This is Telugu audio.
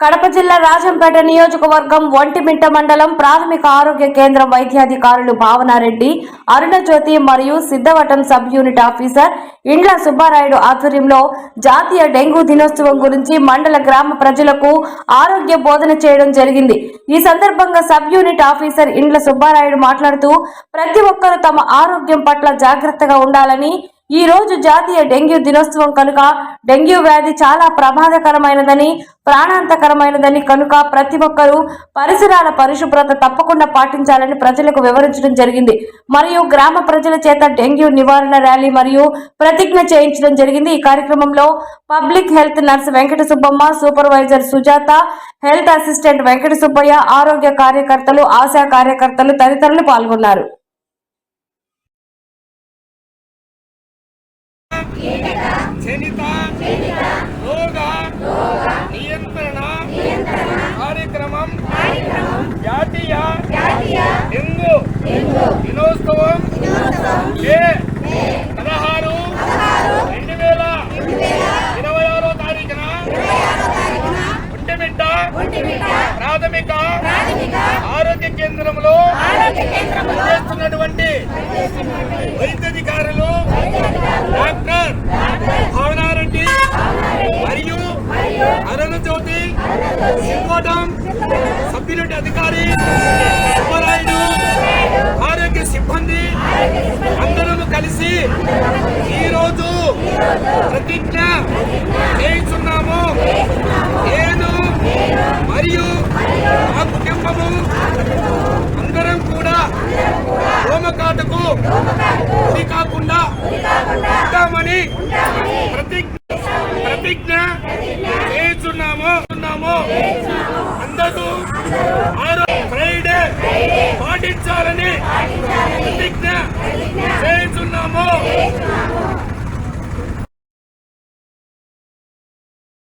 కడప జిల్లా రాజంపేట నియోజకవర్గం ఒంటిమిట్ట మండలం ప్రాథమిక ఆరోగ్య కేంద్రం వైద్యాధికారులు భావనారెడ్డి, అరుణజ్యోతి మరియు సిద్ధవటం సబ్ యూనిట్ ఆఫీసర్ ఇండ్ల సుబ్బారాయుడు ఆధ్వర్యంలో జాతీయ డెంగూ దినోత్సవం గురించి మండల గ్రామ ప్రజలకు ఆరోగ్య బోధన చేయడం జరిగింది. ఈ సందర్భంగా సబ్ యూనిట్ ఆఫీసర్ ఇండ్ల సుబ్బారాయుడు మాట్లాడుతూ ప్రతి ఒక్కరూ తమ ఆరోగ్యం పట్ల జాగ్రత్తగా ఉండాలని, ఈ రోజు జాతీయ డెంగ్యూ దినోత్సవం కనుక డెంగ్యూ వ్యాధి చాలా ప్రమాదకరమైనదని, ప్రాణాంతకరమైనదని కనుక ప్రతి ఒక్కరూ పరిసరాల పరిశుభ్రత తప్పకుండా పాటించాలని ప్రజలకు వివరించడం జరిగింది. మరియు గ్రామ ప్రజల చేత డెంగ్యూ నివారణ ర్యాలీ మరియు ప్రతిజ్ఞ చేయించడం జరిగింది. ఈ కార్యక్రమంలో public health nurse Venkata Subbamma, supervisor Sujatha, health assistant Venkata Subbaiah, ఆరోగ్య కార్యకర్తలు, ఆశా కార్యకర్తలు తదితరులు పాల్గొన్నారు. జనిత రోగ నియంత్రణ కార్యక్రమం జాతీయ డెంగ్యూ దినోత్సవం మే 16, 2026 తారీఖున ఒంటిమిట్ట ప్రాథమిక ఆరోగ్య కేంద్రంలో చేస్తున్నటువంటి వైద్యాధికారులు డాక్టర్ భావనారెడ్డి మరియు అరుణజ్యోతి సిద్ధవటం సబ్ యూనిట్ అధికారి సుబ్బరాయుడు ఆరోగ్య సిబ్బంది అందరూ కలిసి ఈరోజు ప్రతిజ్ఞ చేస్తున్నాము. నేను మరియు మా కుటుంబము అందరం కూడా హోమకాటకు గురి కాకుండా ఉంటామని ప్రతిజ్ఞ చేస్తున్నాము. అందరూ ఫ్రైడే పాటించాలని ప్రతిజ్ఞ